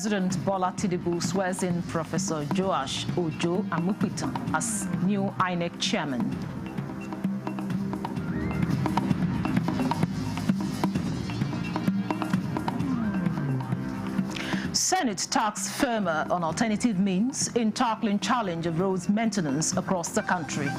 President Bola Tinubu swears in Professor Joash Ojo Amupitan as new INEC chairman. Senate tasked FEMA on alternative means in tackling challenge of roads maintenance across the country.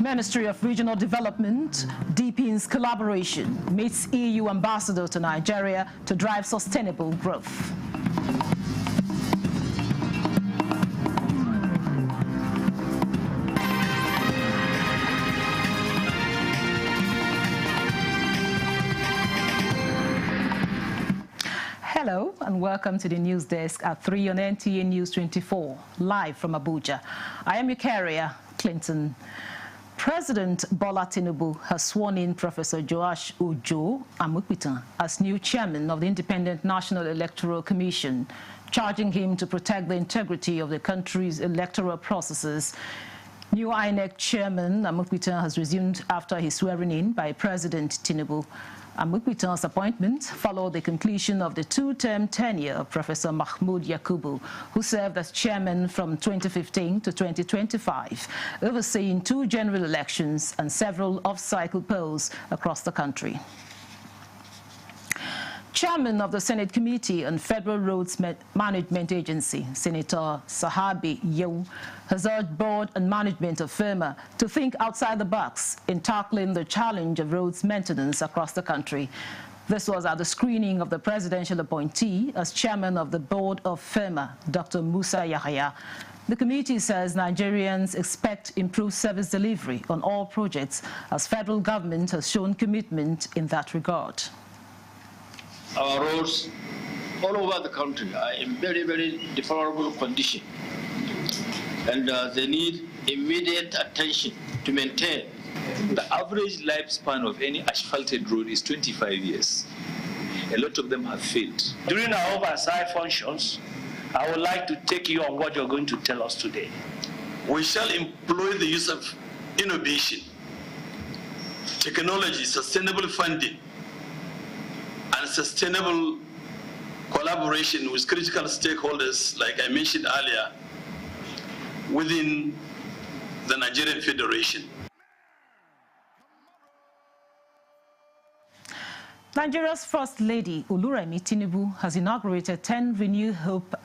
Ministry of Regional Development deepens collaboration, meets EU ambassador to Nigeria to drive sustainable growth. Hello and welcome to the news desk at 3 on NTA News24, live from Abuja. I am your carrier, Clinton. President Bola Tinubu has sworn in Professor Joash Ojo Amupitan as new chairman of the Independent National Electoral Commission, charging him to protect the integrity of the country's electoral processes. New INEC chairman Amupitan has resumed after his swearing in by President Tinubu. Amupitan's appointment followed the completion of the two-term tenure of Professor Mahmoud Yakubu, who served as chairman from 2015 to 2025, overseeing 2 general elections and several off-cycle polls across the country. Chairman of the Senate Committee on Federal Roads Management Agency, Senator Sahabi Yew, has urged board and management of FEMA to think outside the box in tackling the challenge of roads maintenance across the country. This was at the screening of the presidential appointee as chairman of the board of FEMA, Dr. Musa Yahya. The committee says Nigerians expect improved service delivery on all projects as federal government has shown commitment in that regard. Our roads all over the country are in very, very deplorable condition, and they need immediate attention to maintain. The average lifespan of any asphalted road is 25 years. A lot of them have failed. During our oversight functions, I would like to take you on what you're going to tell us today. We shall employ the use of innovation, technology, sustainable funding, and sustainable collaboration with critical stakeholders, like I mentioned earlier, within the Nigerian Federation. Nigeria's First Lady, Oluremi Tinubu, has inaugurated 10 Renew Hope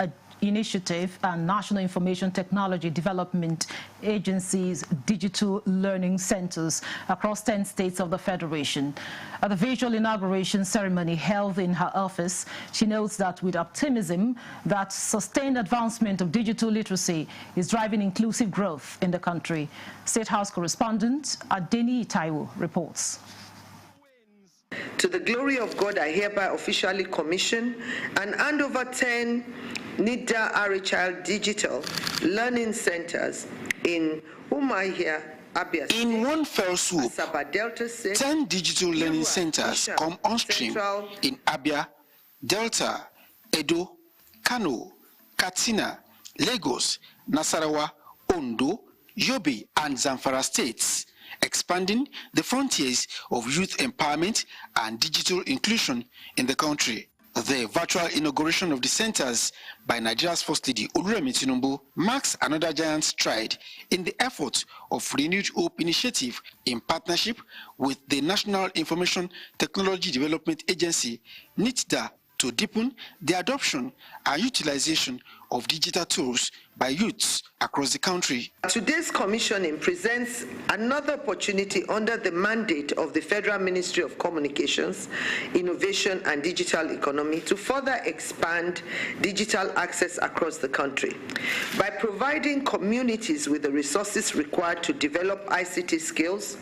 Initiative and National Information Technology Development Agency's digital learning centers across 10 states of the Federation. At the virtual inauguration ceremony held in her office, she notes that with optimism that sustained advancement of digital literacy is driving inclusive growth in the country. State House correspondent Adeni Taiwo reports. To the glory of God, I hereby officially commission and hand over 10 NIDA RHL digital learning centers in Umahia, Abia. In one fell swoop, 10 digital learning centers come on stream in Abia, Delta, Edo, Kano, Katsina, Lagos, Nasarawa, Ondo, Yobe, and Zamfara states, expanding the frontiers of youth empowerment and digital inclusion in the country. The virtual inauguration of the centers by Nigeria's First Lady Oluremi Tinubu marks another giant stride in the effort of Renewed Hope Initiative in partnership with the National Information Technology Development Agency, NITDA, to deepen the adoption and utilization of digital tools by youths across the country. Today's commissioning presents another opportunity under the mandate of the Federal Ministry of Communications, Innovation and Digital Economy to further expand digital access across the country. By providing communities with the resources required to develop ICT skills,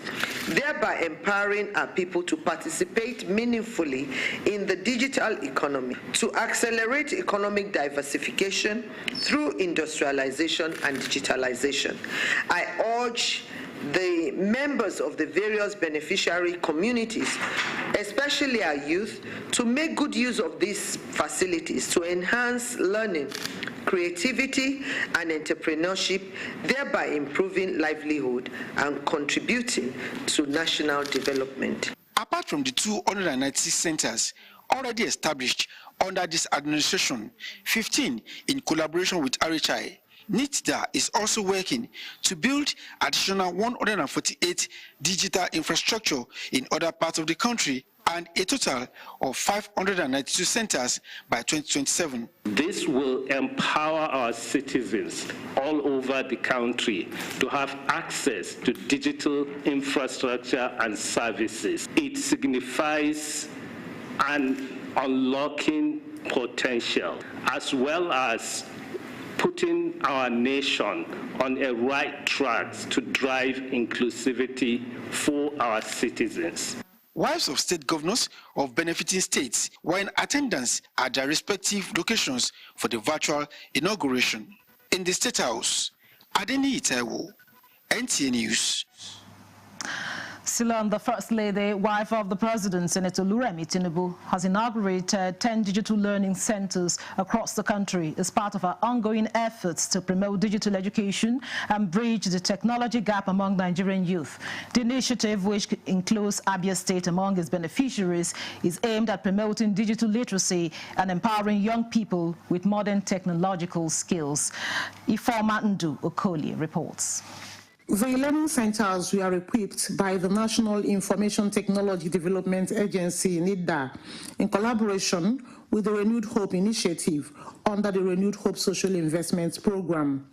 thereby empowering our people to participate meaningfully in the digital economy, to accelerate economic diversification through industrialization and digitalization. I urge the members of the various beneficiary communities especially our youth, to make good use of these facilities to enhance learning, creativity, and entrepreneurship, thereby improving livelihood and contributing to national development. Apart from the 296 centers already established under this administration, 15 in collaboration with RHI, NTA is also working to build additional 148 digital infrastructure in other parts of the country and a total of 592 centers by 2027. This will empower our citizens all over the country to have access to digital infrastructure and services. It signifies an unlocking potential as well as putting our nation on a right track to drive inclusivity for our citizens. Wives of state governors of benefiting states were in attendance at their respective locations for the virtual inauguration. In the State House, Adeni Itaiwo, NTA News. Still on, the First Lady, wife of the President, Senator Oluremi Tinubu, has inaugurated 10 digital learning centers across the country as part of her ongoing efforts to promote digital education and bridge the technology gap among Nigerian youth. The initiative, which includes Abia State among its beneficiaries, is aimed at promoting digital literacy and empowering young people with modern technological skills. Ifeoma Ndu Okoli reports. The learning centers were equipped by the National Information Technology Development Agency, NIDA, in collaboration with the Renewed Hope Initiative under the Renewed Hope Social Investments Program.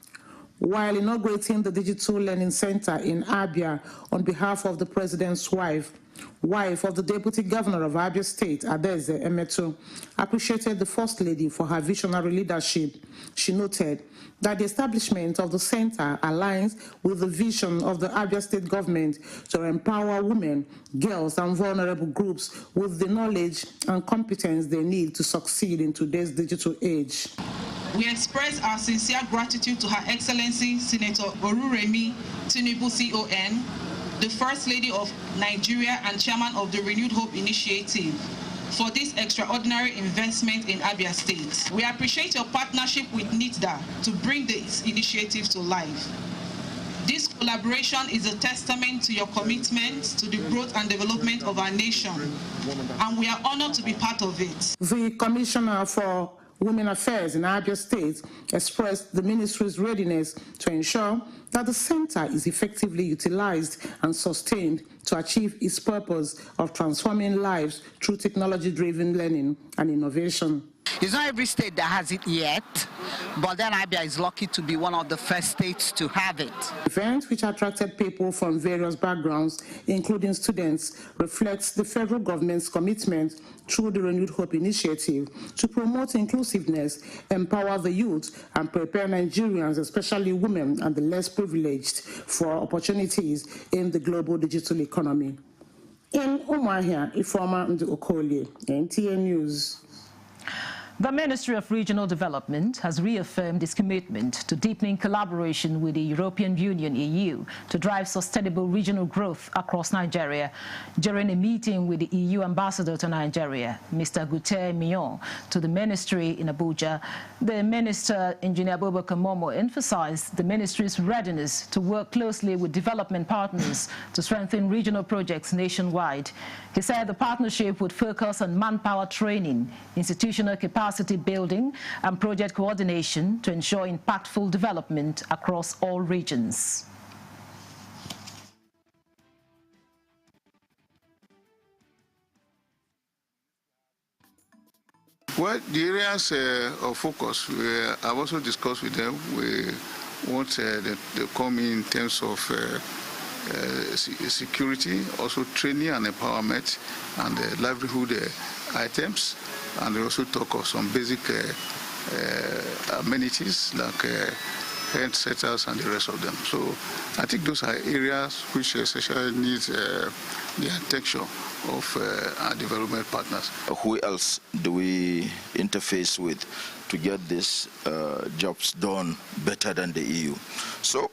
While inaugurating the Digital Learning Center in Abia on behalf of the President's wife of the Deputy Governor of Abia State, Adeze Emeto, appreciated the First Lady for her visionary leadership. She noted that the establishment of the center aligns with the vision of the Abia State government to empower women, girls, and vulnerable groups with the knowledge and competence they need to succeed in today's digital age. We express our sincere gratitude to Her Excellency Senator Oluremi Tinubu CON, the First Lady of Nigeria and Chairman of the Renewed Hope Initiative, for this extraordinary investment in Abia State. We appreciate your partnership with NITDA to bring this initiative to life. This collaboration is a testament to your commitment to the growth and development of our nation, and we are honored to be part of it. The Commissioner for Women Affairs in Abia State expressed the ministry's readiness to ensure that the center is effectively utilized and sustained to achieve its purpose of transforming lives through technology-driven learning and innovation. It's not every state that has it yet, but then Abia is lucky to be one of the first states to have it. The event, which attracted people from various backgrounds, including students, reflects the federal government's commitment through the Renewed Hope Initiative to promote inclusiveness, empower the youth, and prepare Nigerians, especially women and the less privileged, for opportunities in the global digital economy. In Umuahia, Ifeoma Ndu Okoli, NTA News. The Ministry of Regional Development has reaffirmed its commitment to deepening collaboration with the European Union (EU) to drive sustainable regional growth across Nigeria. During a meeting with the EU ambassador to Nigeria, Mr. Guter Mion, to the ministry in Abuja, the Minister, Engineer Abubakar Momo, emphasized the ministry's readiness to work closely with development partners to strengthen regional projects nationwide. He said the partnership would focus on manpower training, institutional capacity building, and project coordination to ensure impactful development across all regions. Well, the areas of focus, I've also discussed with them. We want them to come in terms of security, also training and empowerment, and livelihood items, and they also talk of some basic amenities like health centers and the rest of them. So I think those are areas which essentially need the attention of our development partners. Who else do we interface with to get these jobs done better than the EU? So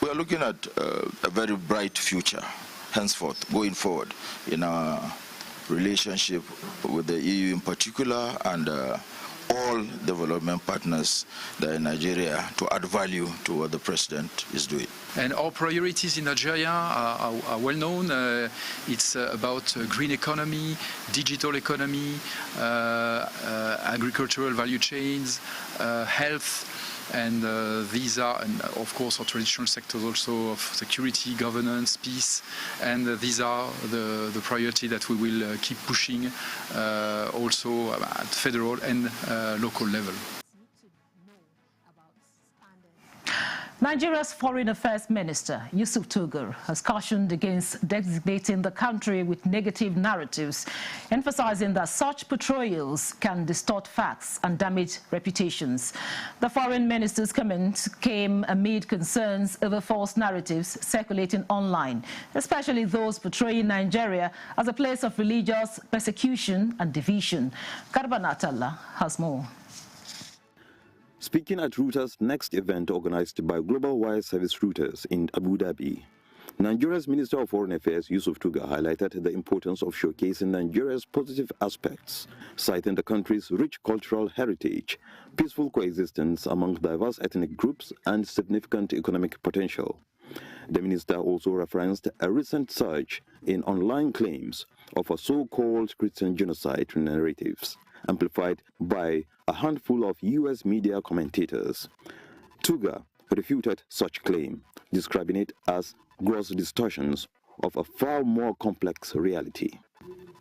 we are looking at a very bright future henceforth, going forward, in our relationship with the EU in particular and all development partners that are in Nigeria to add value to what the president is doing. And our priorities in Nigeria are well known. It's about green economy, digital economy, agricultural value chains, health, and these are, and of course, our traditional sectors also of security, governance, peace, and these are the priority that we will keep pushing also at federal and local level. Nigeria's Foreign Affairs Minister, Yusuf Tugur, has cautioned against designating the country with negative narratives, emphasizing that such portrayals can distort facts and damage reputations. The Foreign Minister's comment came amid concerns over false narratives circulating online, especially those portraying Nigeria as a place of religious persecution and division. Garba Natala has more. Speaking at Reuters' next event organized by Global Wire Service Reuters in Abu Dhabi, Nigeria's Minister of Foreign Affairs, Yusuf Tugur, highlighted the importance of showcasing Nigeria's positive aspects, citing the country's rich cultural heritage, peaceful coexistence among diverse ethnic groups, and significant economic potential. The minister also referenced a recent surge in online claims of a so-called Christian genocide narratives, amplified by a handful of U.S. media commentators. Tugur refuted such claim, describing it as gross distortions of a far more complex reality.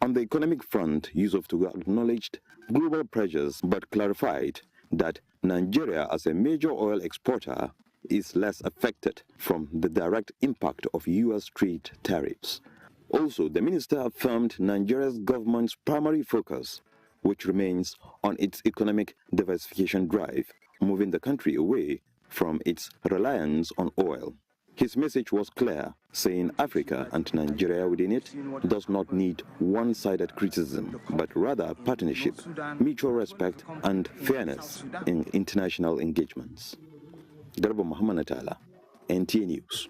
On the economic front, Yusuf Tugur acknowledged global pressures but clarified that Nigeria, as a major oil exporter, is less affected from the direct impact of U.S. trade tariffs. Also, the minister affirmed Nigeria's government's primary focus, which remains on its economic diversification drive, moving the country away from its reliance on oil. His message was clear, saying Africa and Nigeria within it does not need one-sided criticism, but rather partnership, mutual respect, and fairness in international engagements. Garba Muhammad Natala, NTA News.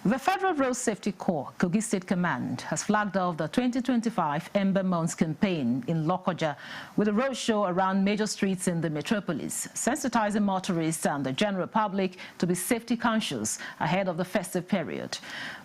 The Federal Road Safety Corps, Kogi State Command, has flagged off the 2025 Ember Months campaign in Lokoja with a roadshow around major streets in the metropolis, sensitizing motorists and the general public to be safety conscious ahead of the festive period.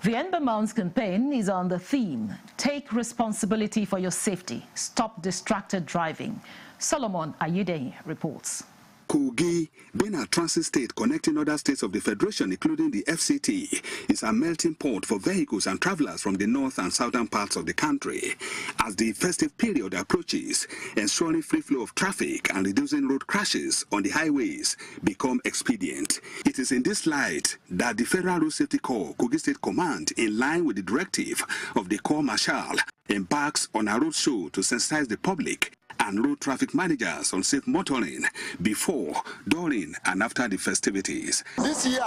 The Ember Months campaign is on the theme, Take Responsibility for Your Safety, Stop Distracted Driving. Solomon Ayudehi reports. Kogi, being a transit state connecting other states of the Federation, including the FCT, is a melting pot for vehicles and travelers from the north and southern parts of the country. As the festive period approaches, ensuring free flow of traffic and reducing road crashes on the highways become expedient. It is in this light that the Federal Road Safety Corps, Kogi State Command, in line with the directive of the Corps Marshal, embarks on a roadshow to sensitize the public and road traffic managers on safe motoring before, during, and after the festivities. This year,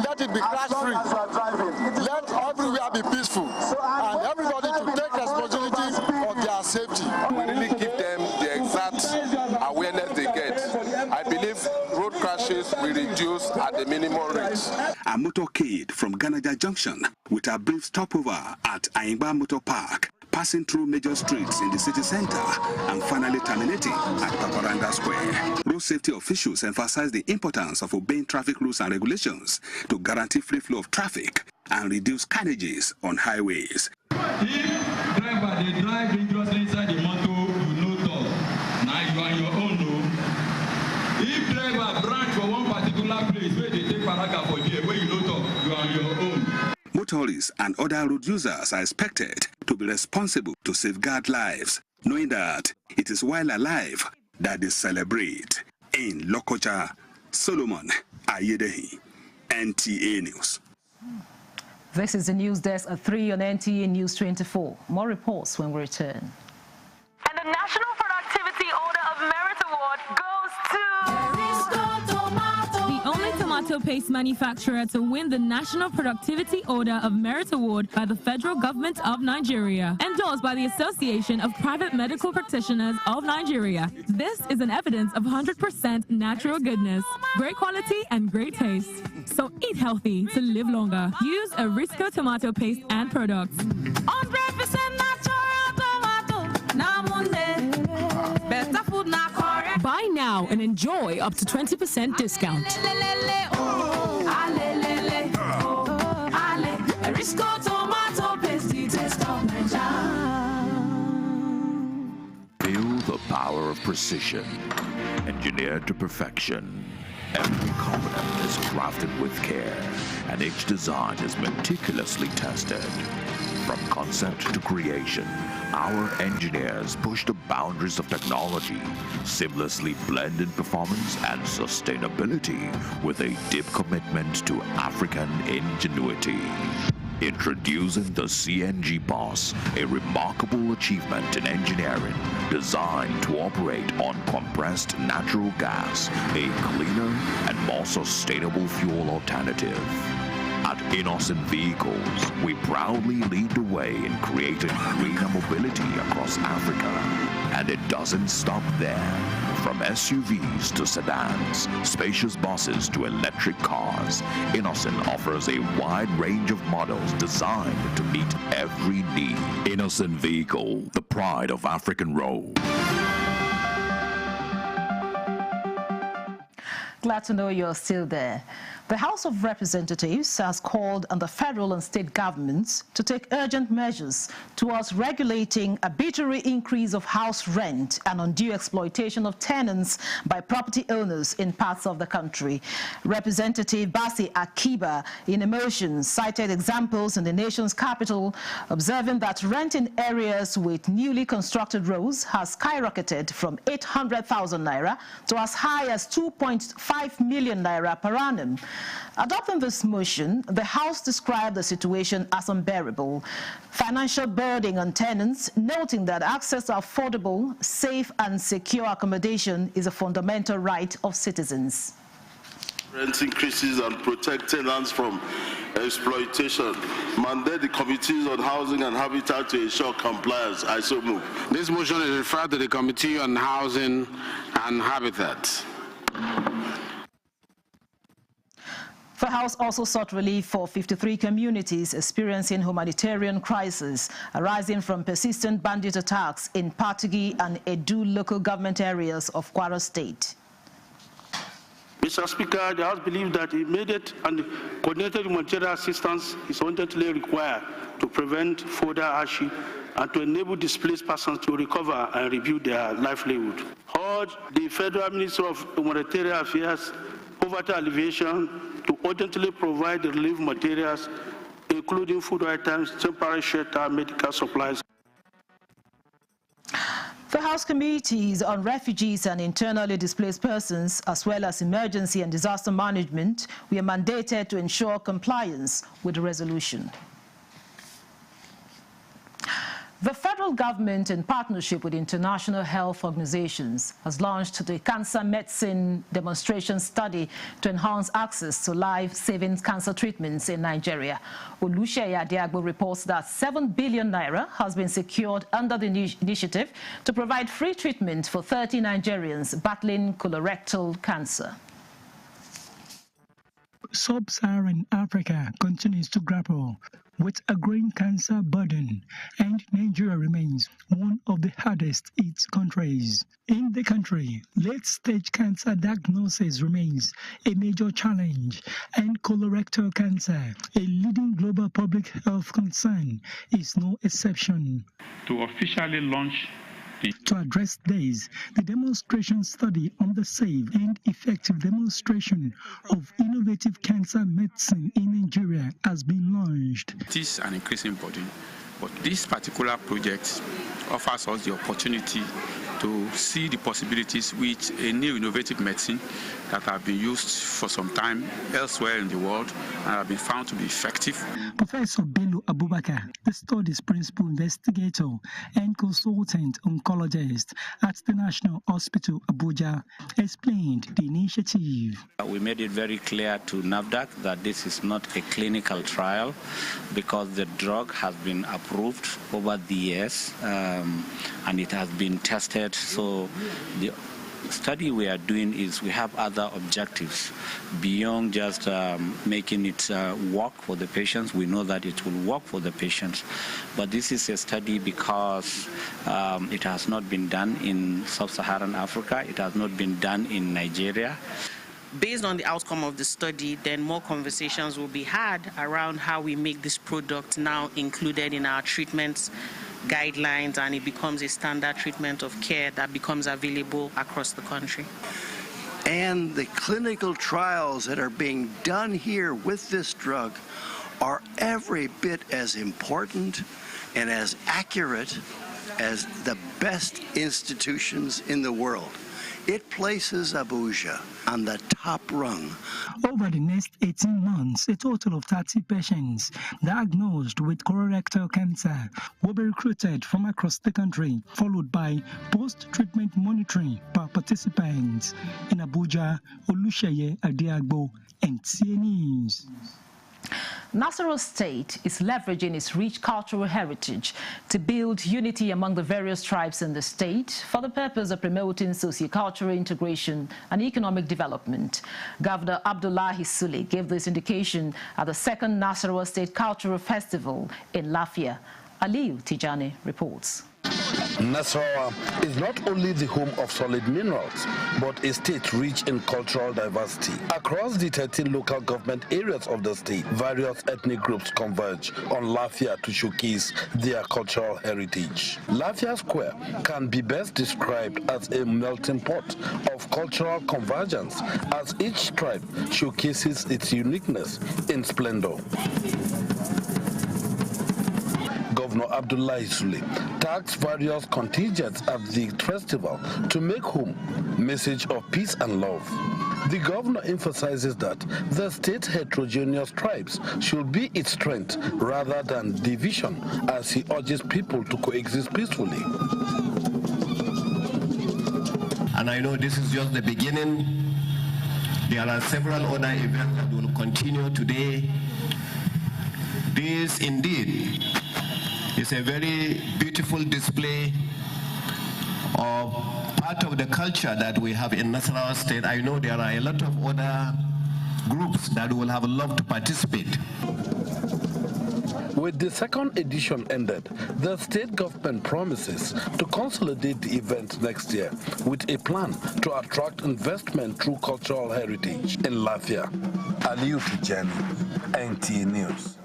let it be crash-free. Let everywhere be peaceful, and everybody to take responsibility of their safety. We really give them the exact awareness they get. I believe road crashes will reduce at the minimum rate. A motorcade from Ganaja Junction with a brief stopover at Aingba Motor Park, passing through major streets in the city center and finally terminating at Paparanga Square. Road safety officials emphasize the importance of obeying traffic rules and regulations to guarantee free flow of traffic and reduce carnages on highways. If driver they drive dangerously inside the motor, you know talk. Now you are your own no. If driver branch for one particular place where they take paraga for there, where you know talk, you are your own. Motorists and other road users are expected to be responsible to safeguard lives, knowing that it is while alive that they celebrate. In Lokoja, Solomon Ayedehi, NTA News. This is the news desk at 3 on NTA News24. More reports when we return. And the National Productivity Order of Merit Award goes to... The only tomato paste manufacturer to win the National Productivity Order of Merit Award by the Federal Government of Nigeria, endorsed by the Association of Private Medical Practitioners of Nigeria. This is an evidence of 100% natural goodness, great quality and great taste. So eat healthy to live longer. Use Arisco tomato paste and products. 100% natural. now and enjoy up to 20% discount. Feel the power of precision, engineered to perfection. Every component is crafted with care, and each design is meticulously tested. From concept to creation, our engineers push the boundaries of technology, seamlessly blending performance and sustainability with a deep commitment to African ingenuity. Introducing the CNG Boss, a remarkable achievement in engineering designed to operate on compressed natural gas, a cleaner and more sustainable fuel alternative. At Innocent Vehicles, we proudly lead the way in creating greener mobility across Africa. And it doesn't stop there. From SUVs to sedans, spacious buses to electric cars, Innocent offers a wide range of models designed to meet every need. Innocent Vehicle, the pride of African road. Glad to know you're still there. The House of Representatives has called on the federal and state governments to take urgent measures towards regulating arbitrary increase of house rent and undue exploitation of tenants by property owners in parts of the country. Representative Basi Akiba, in a motion, cited examples in the nation's capital, observing that rent in areas with newly constructed roads has skyrocketed from 800,000 naira to as high as 2.5 million naira per annum. Adopting this motion, the House described the situation as unbearable, financial burden on tenants, noting that access to affordable, safe and secure accommodation is a fundamental right of citizens. Rent increases and protect tenants from exploitation. Mandate the committees on housing and habitat to ensure compliance. I so move. This motion is referred to the Committee on Housing and Habitat. The House also sought relief for 53 communities experiencing humanitarian crisis arising from persistent bandit attacks in Patigi and Edu local government areas of Kwara State. Mr. Speaker, the House believes that immediate and coordinated humanitarian assistance is urgently required to prevent further hardship and to enable displaced persons to recover and rebuild their livelihood. Urge the Federal Ministry of Humanitarian Affairs, Poverty Alleviation, to urgently provide the relief materials, including food items, temporary shelter, medical supplies. The House committees on refugees and internally displaced persons, as well as emergency and disaster management, were mandated to ensure compliance with the resolution. The federal government, in partnership with international health organizations, has launched the cancer medicine demonstration study to enhance access to life-saving cancer treatments in Nigeria. Oluseyi Adiagbo reports that 7 billion naira has been secured under the initiative to provide free treatment for 30 Nigerians battling colorectal cancer. Sub-Saharan Africa continues to grapple with a growing cancer burden, and Nigeria remains one of the hardest hit countries. In the country, late-stage cancer diagnosis remains a major challenge, and colorectal cancer, a leading global public health concern, is no exception. To officially launch To address this, the demonstration study on the safe and effective demonstration of innovative cancer medicine in Nigeria has been launched. It is an increasing burden, but this particular project offers us the opportunity to see the possibilities with a new innovative medicine that have been used for some time elsewhere in the world and have been found to be effective. Professor Bello Abubakar, the study's principal investigator and consultant oncologist at the National Hospital Abuja, explained the initiative. We made it very clear to NAFDAC that this is not a clinical trial because the drug has been approved over the years and it has been tested. So the study we are doing is we have other objectives beyond just making it work for the patients. We know that it will work for the patients, but this is a study because it has not been done in sub-Saharan Africa. It has not been done in Nigeria. Based on the outcome of the study, then more conversations will be had around how we make this product now included in our treatments guidelines, and it becomes a standard treatment of care that becomes available across the country. And the clinical trials that are being done here with this drug are every bit as important and as accurate as the best institutions in the world. It places Abuja on the top rung. Over the next 18 months, a total of 30 patients diagnosed with colorectal cancer will be recruited from across the country, followed by post-treatment monitoring per participant. In Abuja, Olusheye Adiagbo, NTA News. Nasarawa State is leveraging its rich cultural heritage to build unity among the various tribes in the state for the purpose of promoting socio-cultural integration and economic development. Governor Abdullahi Sule gave this indication at the second Nasarawa State Cultural Festival in Lafia. Aliyu Tijani reports. Nasarawa is not only the home of solid minerals, but a state rich in cultural diversity. Across the 13 local government areas of the state, various ethnic groups converge on Lafia to showcase their cultural heritage. Lafia Square can be best described as a melting pot of cultural convergence, as each tribe showcases its uniqueness in splendor. Governor Abdullahi Sule tasked various contingents at the festival to make home message of peace and love. The governor emphasizes that the state's heterogeneous tribes should be its strength rather than division, as he urges people to coexist peacefully. And I know this is just the beginning. There are several other events that will continue today. This indeed is a very beautiful display of part of the culture that we have in Nasarawa State. I know there are a lot of other groups that will have loved to participate. With the second edition ended, the state government promises to consolidate the event next year with a plan to attract investment through cultural heritage in Lafia. Aliyu Tijani, NTA News.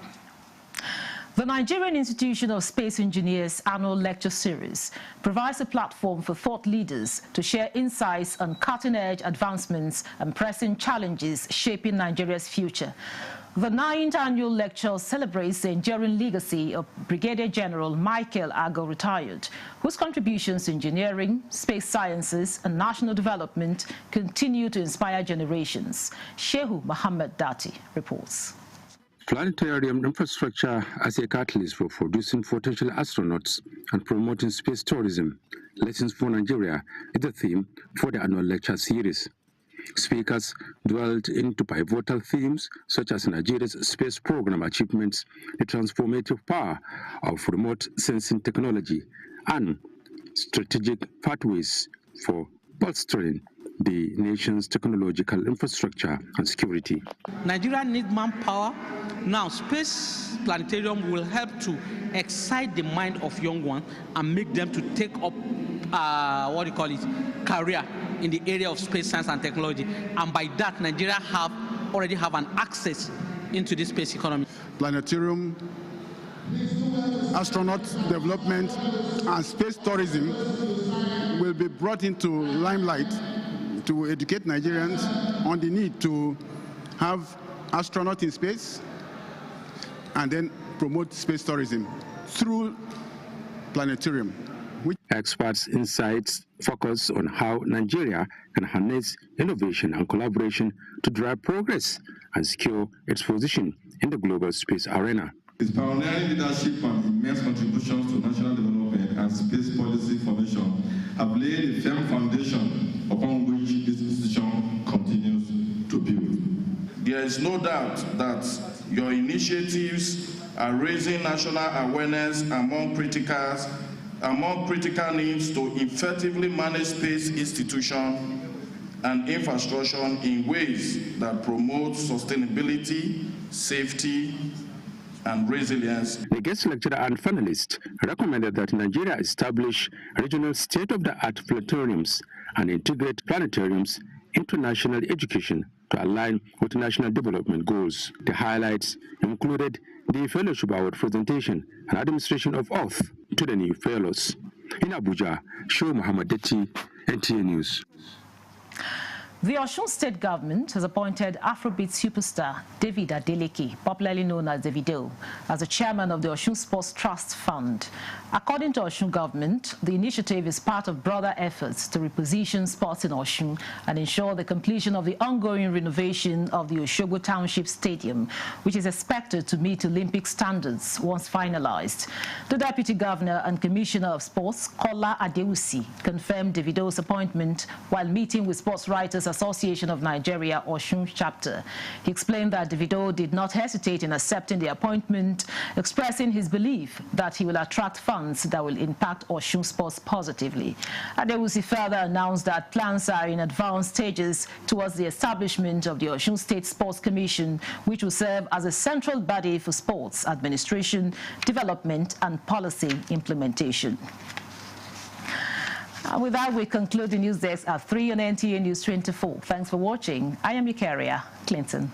The Nigerian Institution of Space Engineers annual lecture series provides a platform for thought leaders to share insights on cutting-edge advancements and pressing challenges shaping Nigeria's future. The 9th annual lecture celebrates the enduring legacy of Brigadier General Michael Ago, retired, whose contributions to engineering, space sciences, and national development continue to inspire generations. Shehu Muhammad Dati reports. Planetarium infrastructure as a catalyst for producing potential astronauts and promoting space tourism. Lessons for Nigeria is the theme for the annual lecture series. Speakers dwelled into pivotal themes such as Nigeria's space program achievements, the transformative power of remote sensing technology, and strategic pathways for bolstering the nation's technological infrastructure and security. Nigeria needs manpower. Now, Space Planetarium will help to excite the mind of young ones and make them to take up, career in the area of space science and technology. And by that, Nigeria already have an access into the space economy. Planetarium, astronaut development, and space tourism will be brought into limelight to educate Nigerians on the need to have astronauts in space and then promote space tourism through Planetarium. Experts' insights focus on how Nigeria can harness innovation and collaboration to drive progress and secure its position in the global space arena. His pioneering leadership and immense contributions to national development and space policy formation have laid a firm foundation upon which this institution continues to build. There is no doubt that your initiatives are raising national awareness among criticals among critical needs to effectively manage space institutions and infrastructure in ways that promote sustainability, safety, and resilience. The guest lecturer and finalist recommended that Nigeria establish regional state-of-the-art planetariums and integrate planetariums into national education to align with national development goals. The highlights included the Fellowship Award presentation and administration of oath to the new fellows. In Abuja, Show Muhammad Detti, NTA News. The Osun State government has appointed Afrobeat superstar David Adeleke, popularly known as Davido, as the chairman of the Osun Sports Trust Fund. According to Osun government, the initiative is part of broader efforts to reposition sports in Osun and ensure the completion of the ongoing renovation of the Osogbo Township Stadium, which is expected to meet Olympic standards once finalized. The Deputy Governor and Commissioner of Sports, Kola Adeusi, confirmed Davido's appointment while meeting with Sports Writers Association of Nigeria Osun chapter. He explained that Davido did not hesitate in accepting the appointment, expressing his belief that he will attract funds that will impact Osun sports positively. Adewusi further announced that plans are in advanced stages towards the establishment of the Osun State Sports Commission, which will serve as a central body for sports administration, development and policy implementation. With that, we conclude the news desk at 3 on NTA News 24. Thanks for watching. I am your carrier, Clinton.